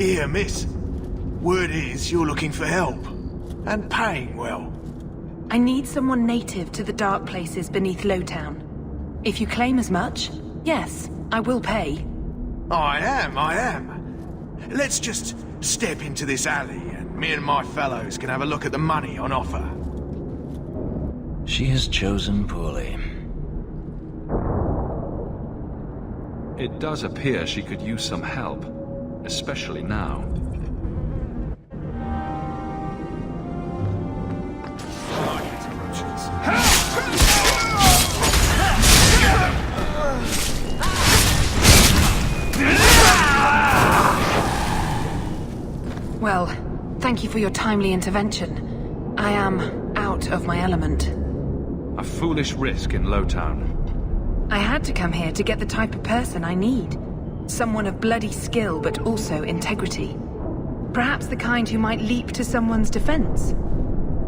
Here, miss. Word is you're looking for help. And paying well. I need someone native to the dark places beneath Lowtown. If you claim as much, yes, I will pay. I am. Let's just step into this alley and me and my fellows can have a look at the money on offer. She has chosen poorly. It does appear she could use some help, especially now. Well, thank you for your timely intervention. I am out of my element. A foolish risk in Lowtown. I had to come here to get the type of person I need. Someone of bloody skill, but also integrity. Perhaps the kind who might leap to someone's defense.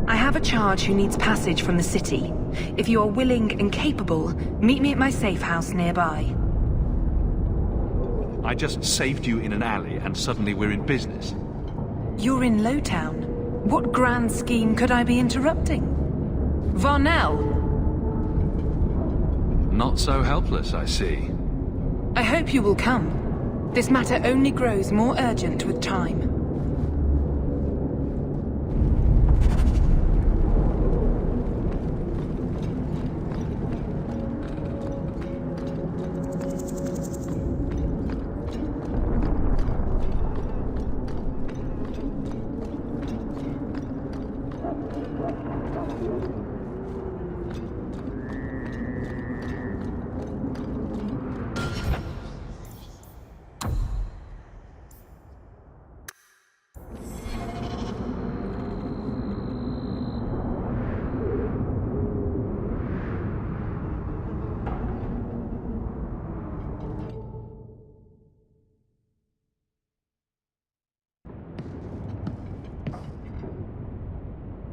I have a charge who needs passage from the city. If you are willing and capable, meet me at my safe house nearby. I just saved you in an alley and suddenly we're in business. You're in Lowtown. What grand scheme could I be interrupting? Varnell! Not so helpless, I see. I hope you will come. This matter only grows more urgent with time.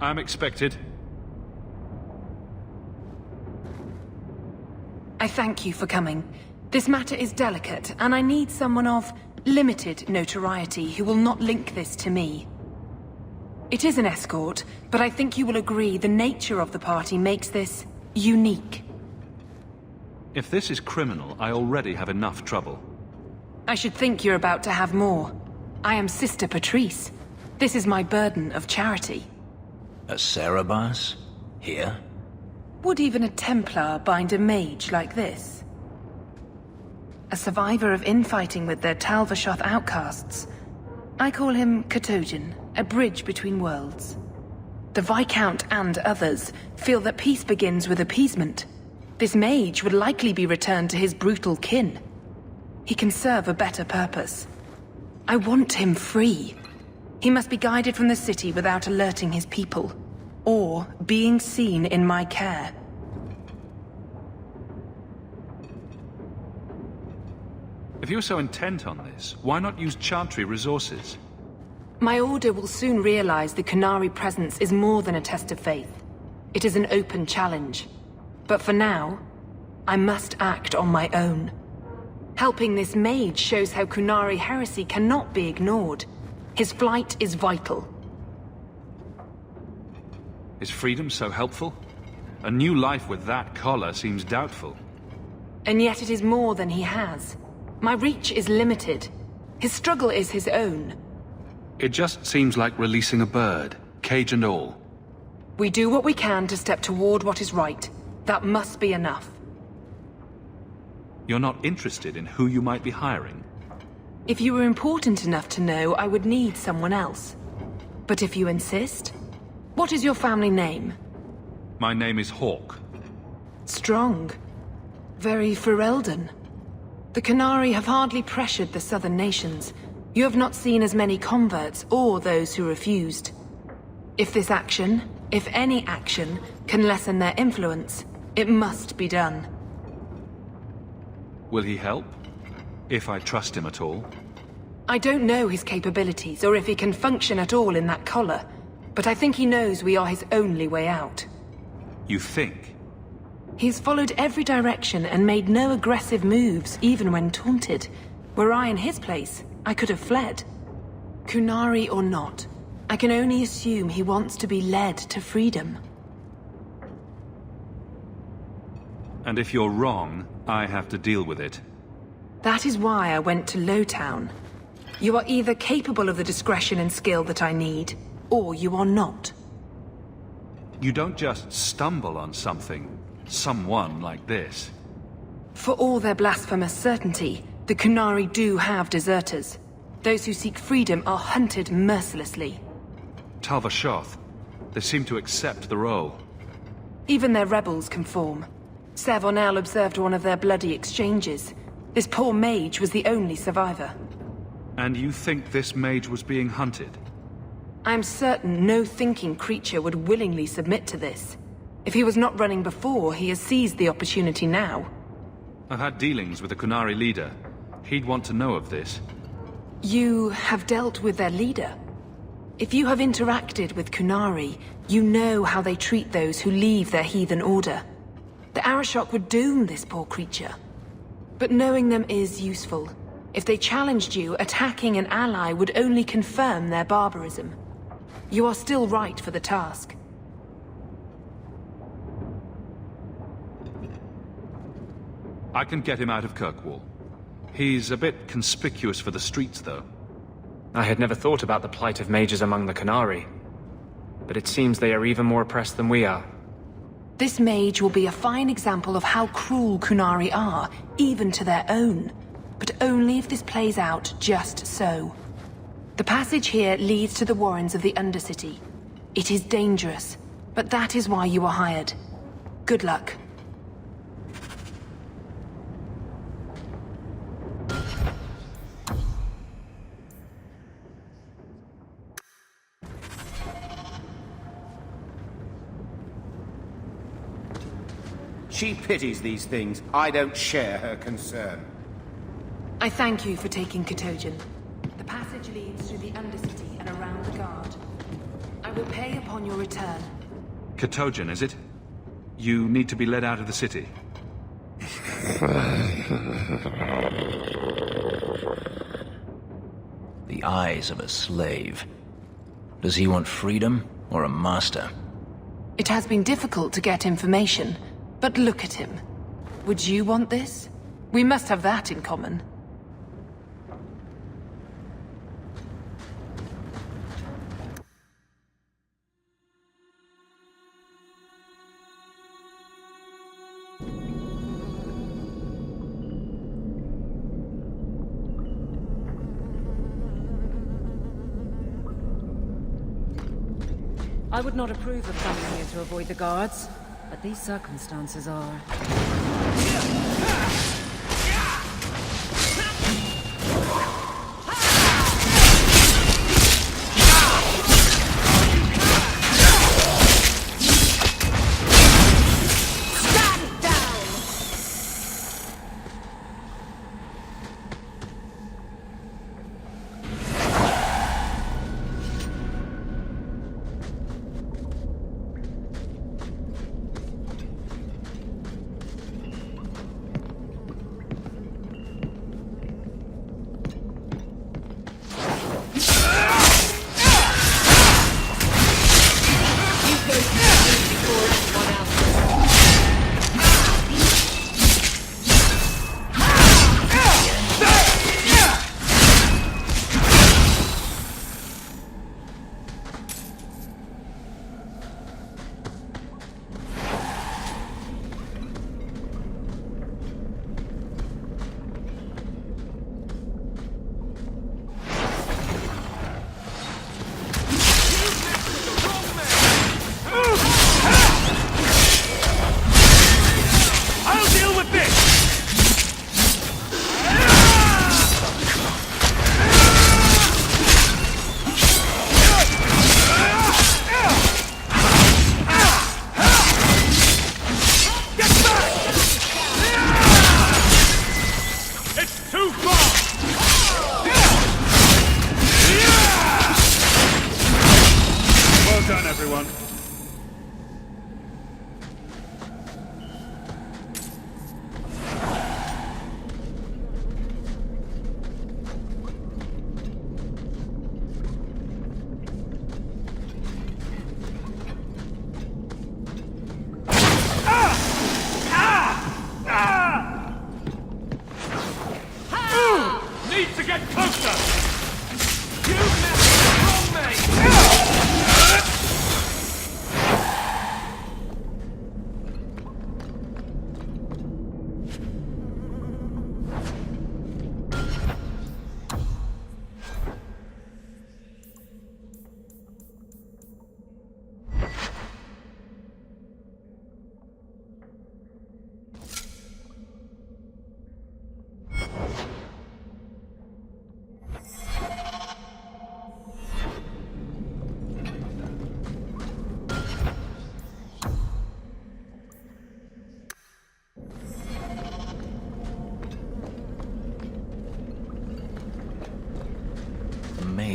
I'm expected. I thank you for coming. This matter is delicate, and I need someone of limited notoriety who will not link this to me. It is an escort, but I think you will agree the nature of the party makes this unique. If this is criminal, I already have enough trouble. I should think you're about to have more. I am Sister Patrice. This is my burden of charity. A Cerebas? Here? Would even a Templar bind a mage like this? A survivor of infighting with their Talvashoth outcasts. I call him Katojan, a bridge between worlds. The Viscount and others feel that peace begins with appeasement. This mage would likely be returned to his brutal kin. He can serve a better purpose. I want him free. He must be guided from the city without alerting his people, or being seen in my care. If you're so intent on this, why not use Chantry resources? My order will soon realize the Qunari presence is more than a test of faith. It is an open challenge. But for now, I must act on my own. Helping this mage shows how Qunari heresy cannot be ignored. His flight is vital. Is freedom so helpful? A new life with that collar seems doubtful. And yet it is more than he has. My reach is limited. His struggle is his own. It just seems like releasing a bird, cage and all. We do what we can to step toward what is right. That must be enough. You're not interested in who you might be hiring? If you were important enough to know, I would need someone else. But if you insist... What is your family name? My name is Hawke. Strong. Very Ferelden. The Qunari have hardly pressured the southern nations. You have not seen as many converts or those who refused. If this action, if any action, can lessen their influence, it must be done. Will he help? If I trust him at all? I don't know his capabilities, or if he can function at all in that collar. But I think he knows we are his only way out. You think? He's followed every direction and made no aggressive moves, even when taunted. Were I in his place, I could have fled. Kunari or not, I can only assume he wants to be led to freedom. And if you're wrong, I have to deal with it. That is why I went to Lowtown. You are either capable of the discretion and skill that I need, or you are not. You don't just stumble on someone like this. For all their blasphemous certainty, the Kunari do have deserters. Those who seek freedom are hunted mercilessly. Tal Vashoth, they seem to accept the role. Even their rebels conform. Savonel observed one of their bloody exchanges. This poor mage was the only survivor. And you think this mage was being hunted? I'm certain no thinking creature would willingly submit to this. If he was not running before, he has seized the opportunity now. I've had dealings with the Kunari leader. He'd want to know of this. You have dealt with their leader? If you have interacted with Kunari, you know how they treat those who leave their heathen order. The Arashok would doom this poor creature. But knowing them is useful. If they challenged you, attacking an ally would only confirm their barbarism. You are still right for the task. I can get him out of Kirkwall. He's a bit conspicuous for the streets, though. I had never thought about the plight of mages among the Kunari. But it seems they are even more oppressed than we are. This mage will be a fine example of how cruel Kunari are, even to their own. But only if this plays out just so. The passage here leads to the warrens of the Undercity. It is dangerous, but that is why you are hired. Good luck. She pities these things. I don't share her concern. I thank you for taking Katojan. The passage leads through the Undercity and around the guard. I will pay upon your return. Katojan, is it? You need to be led out of the city. The eyes of a slave. Does he want freedom or a master? It has been difficult to get information, but look at him. Would you want this? We must have that in common. I would not approve of coming here to avoid the guards, but these circumstances are...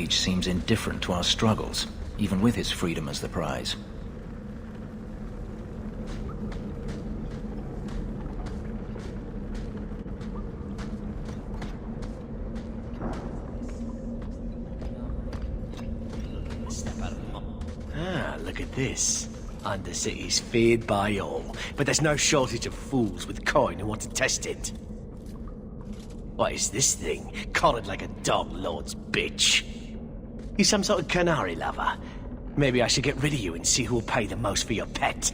mage seems indifferent to our struggles, even with his freedom as the prize. Ah, look at this. Undercity's feared by all, but there's no shortage of fools with coin who want to test it. What is this thing? Collared like a dog lord's bitch. You some sort of canary lover? Maybe I should get rid of you and see who will pay the most for your pet.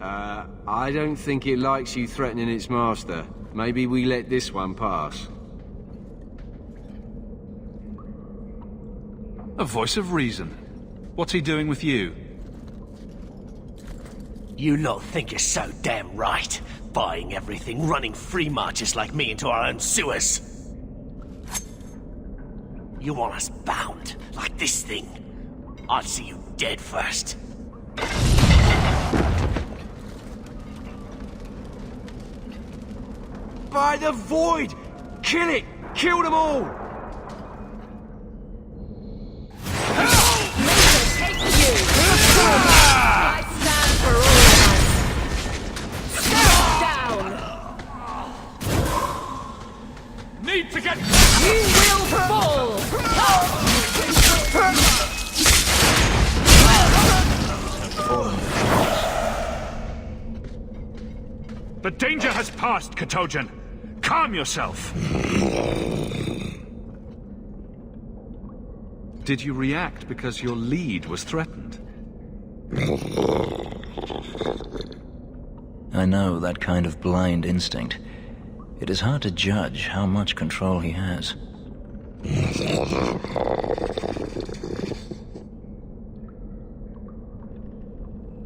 I don't think it likes you threatening its master. Maybe we let this one pass. A voice of reason. What's he doing with you? You lot think you're so damn right. Buying everything, running free marches like me into our own sewers. You want us bound, like this thing? I'll see you dead first. By the void! Kill it! Kill them all! Need to get... You will fall! The danger has passed, Katojan. Calm yourself. Did you react because your lead was threatened? I know that kind of blind instinct. It is hard to judge how much control he has.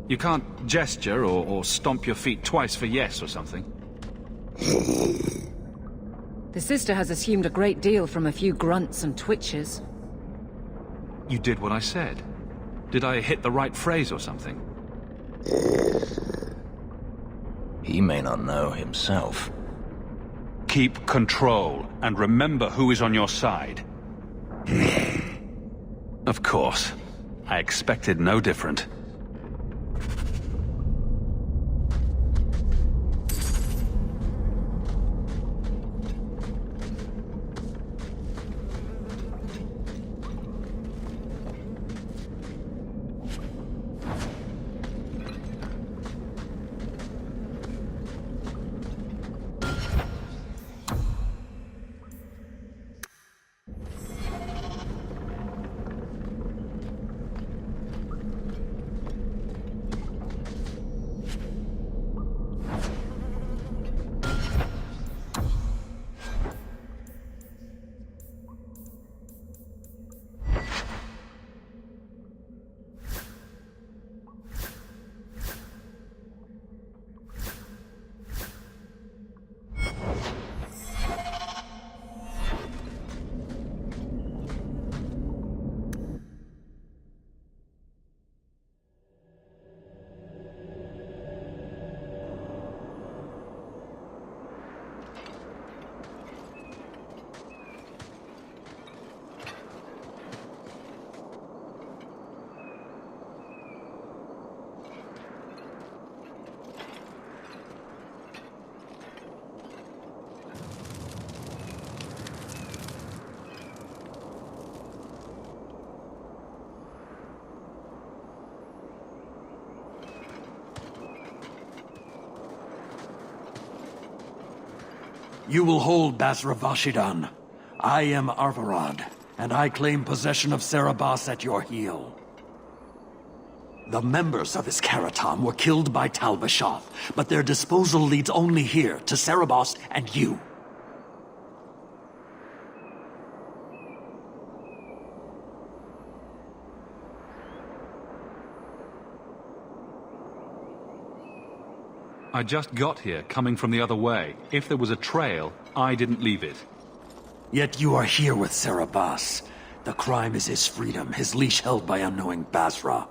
You can't gesture or stomp your feet twice for yes or something. The sister has assumed a great deal from a few grunts and twitches. You did what I said. Did I hit the right phrase or something? He may not know himself. Keep control, and remember who is on your side. Of course. I expected no different. You will hold Basra Vashidan. I am Arvarad, and I claim possession of Serabas at your heel. The members of his Karatam were killed by Tal-Vashoth, but their disposal leads only here, to Serabas and you. I just got here, coming from the other way. If there was a trail, I didn't leave it. Yet you are here with Serabas. The crime is his freedom, his leash held by unknowing Basra.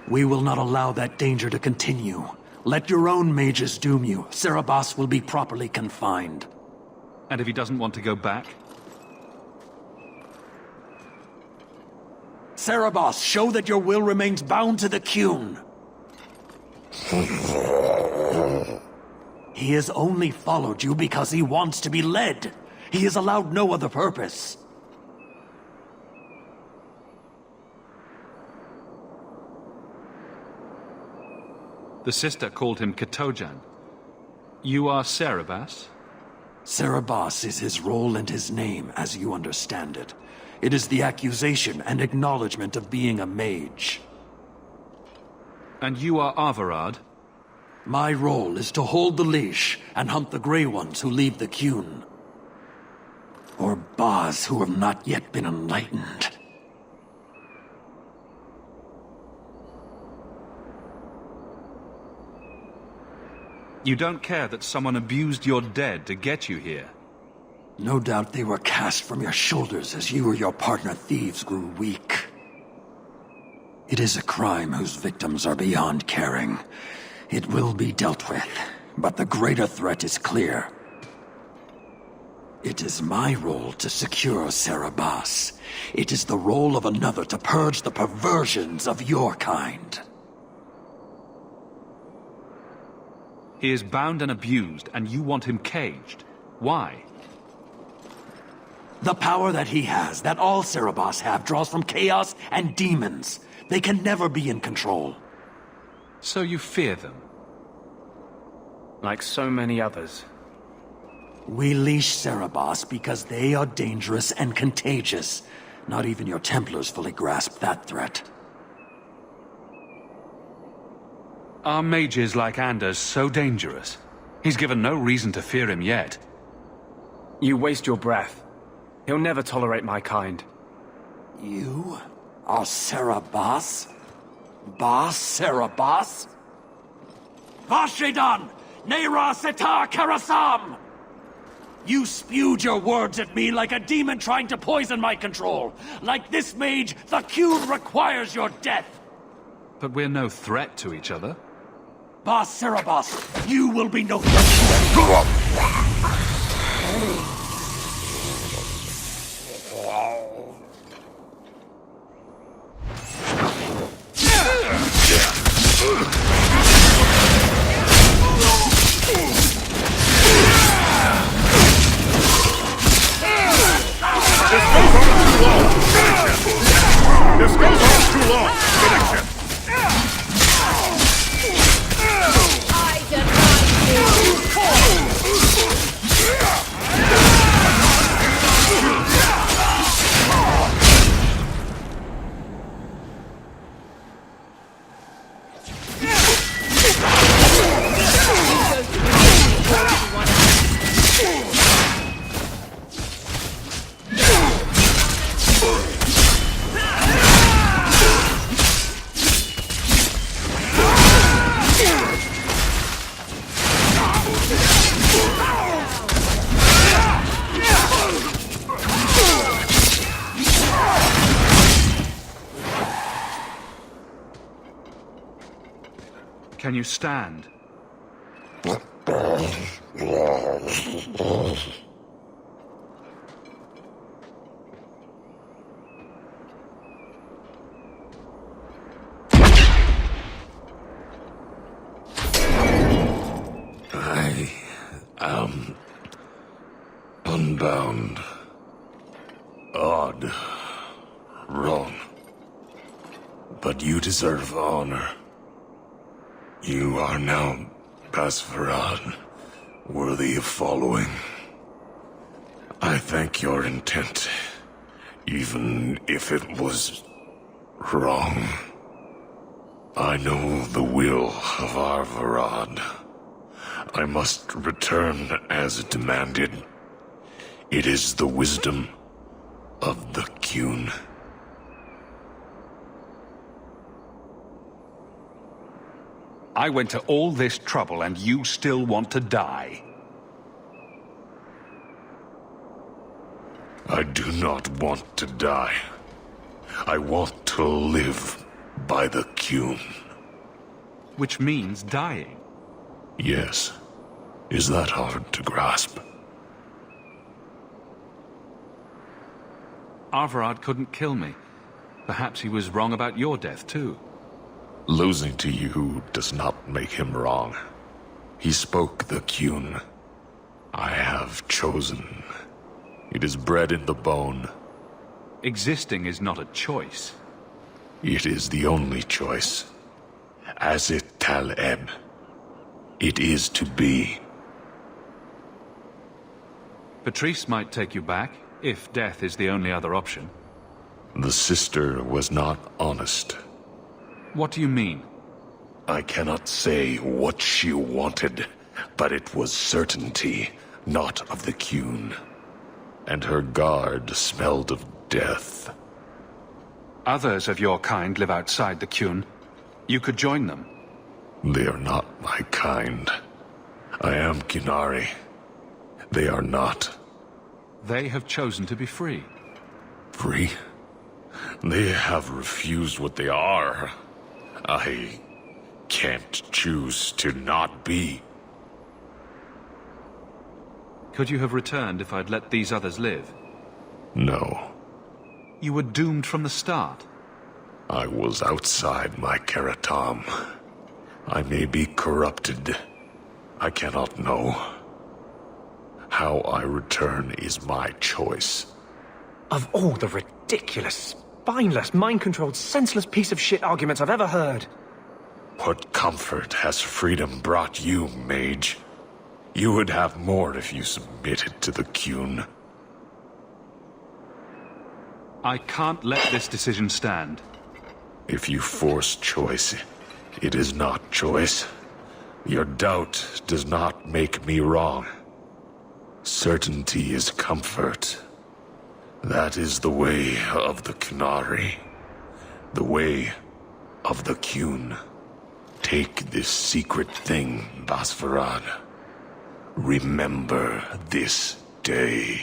We will not allow that danger to continue. Let your own mages doom you. Serabas will be properly confined. And if he doesn't want to go back? Cerebos, show that your will remains bound to the Qun. He has only followed you because he wants to be led. He has allowed no other purpose. The sister called him Katojan. You are Cerebas? Cerebos is his role and his name, as you understand it. It is the accusation and acknowledgement of being a mage. And you are Arvarad? My role is to hold the leash and hunt the Grey Ones who leave the Qun. Or Baz who have not yet been enlightened. You don't care that someone abused your dead to get you here? No doubt they were cast from your shoulders as you or your partner thieves grew weak. It is a crime whose victims are beyond caring. It will be dealt with, but the greater threat is clear. It is my role to secure Cerebas. It is the role of another to purge the perversions of your kind. He is bound and abused, and you want him caged. Why? The power that he has, that all Cerebos have, draws from chaos and demons. They can never be in control. So you fear them? Like so many others. We leash Cerebos because they are dangerous and contagious. Not even your Templars fully grasp that threat. Are mages like Anders so dangerous? He's given no reason to fear him yet. You waste your breath. He'll never tolerate my kind. You are Cerebos? Bas Cerebos? Vashidan! Nera Setar Karasam! You spewed your words at me like a demon trying to poison my control. Like this mage, the Qun requires your death. But we're no threat to each other. Bas Cerebos, you will be no threat. This goes on too long! Finish him! I deny you! Can you stand? I am unbound. Odd. Wrong. But you deserve honor. You are now Basvarad, worthy of following. I thank your intent, even if it was wrong. I know the will of Arvarad. I must return as demanded. It is the wisdom of the Qun. I went to all this trouble and you still want to die. I do not want to die. I want to live by the Qun. Which means dying. Yes. Is that hard to grasp? Arvarad couldn't kill me. Perhaps he was wrong about your death, too. Losing to you does not make him wrong. He spoke the Qun. I have chosen. It is bred in the bone. Existing is not a choice. It is the only choice. As it Tal-Eb. It is to be. Patrice might take you back, if death is the only other option. The sister was not honest. What do you mean? I cannot say what she wanted, but it was certainty, not of the Qun. And her guard smelled of death. Others of your kind live outside the Qun. You could join them. They are not my kind. I am Qunari. They are not. They have chosen to be free. Free? They have refused what they are. I can't choose to not be. Could you have returned if I'd let these others live? No. You were doomed from the start. I was outside my Karatam. I may be corrupted. I cannot know. How I return is my choice. Of all the ridiculous, spineless, mind-controlled, senseless piece of shit arguments I've ever heard. What comfort has freedom brought you, mage? You would have more if you submitted to the Qun. I can't let this decision stand. If you force choice, it is not choice. Your doubt does not make me wrong. Certainty is comfort. That is the way of the Qunari. The way of the Qun. Take this secret thing, Basvarad. Remember this day.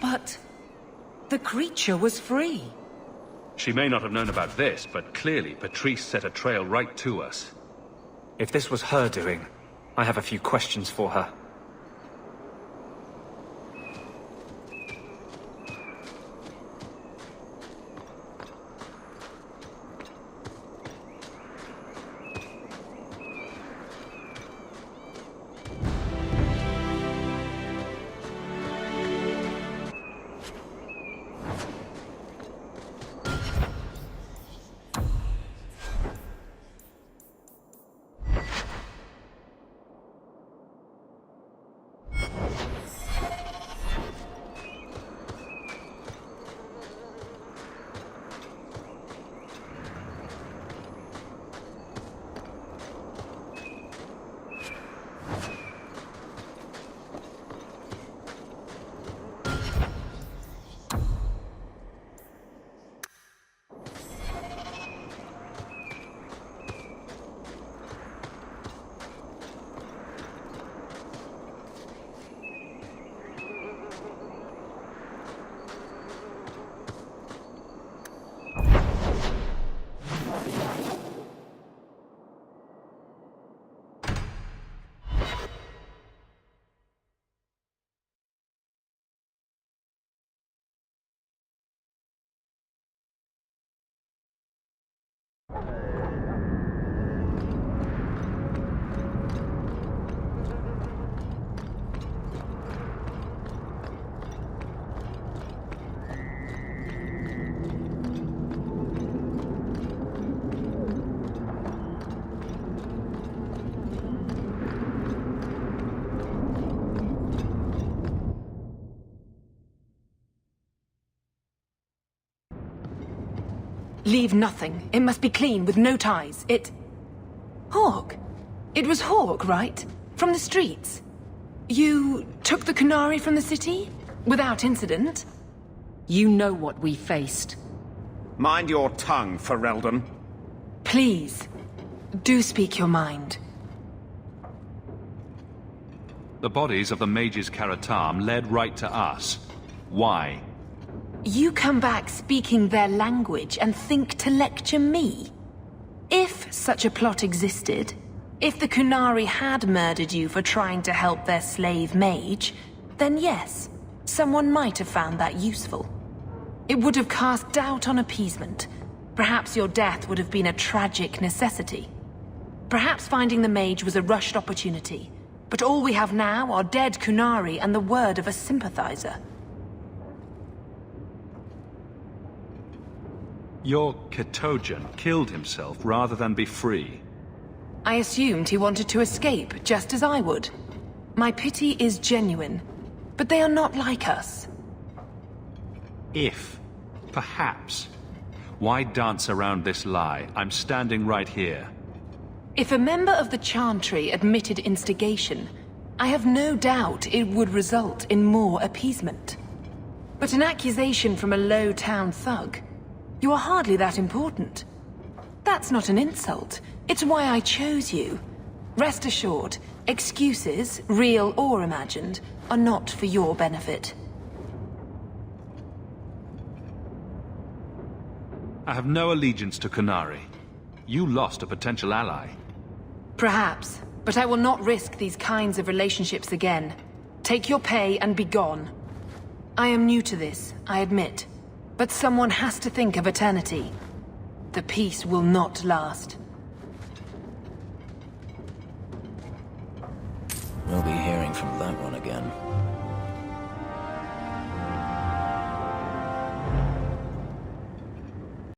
But the creature was free. She may not have known about this, but clearly Patrice set a trail right to us. If this was her doing, I have a few questions for her. Leave nothing. It must be clean, with no ties. Hawke. It was Hawke, right? From the streets. You took the Qunari from the city? Without incident? You know what we faced. Mind your tongue, Ferelden. Please, do speak your mind. The bodies of the mages Karatam led right to us. Why? You come back speaking their language and think to lecture me? If such a plot existed, if the Kunari had murdered you for trying to help their slave mage, then yes, someone might have found that useful. It would have cast doubt on appeasement. Perhaps your death would have been a tragic necessity. Perhaps finding the mage was a rushed opportunity. But all we have now are dead Kunari and the word of a sympathizer. Your Ketogen killed himself rather than be free. I assumed he wanted to escape, just as I would. My pity is genuine, but they are not like us. If. Perhaps. Why dance around this lie? I'm standing right here. If a member of the Chantry admitted instigation, I have no doubt it would result in more appeasement. But an accusation from a low-town thug? You are hardly that important. That's not an insult. It's why I chose you. Rest assured, excuses, real or imagined, are not for your benefit. I have no allegiance to Kunari. You lost a potential ally. Perhaps, but I will not risk these kinds of relationships again. Take your pay and be gone. I am new to this, I admit. But someone has to think of eternity. The peace will not last. We'll be hearing from that one again.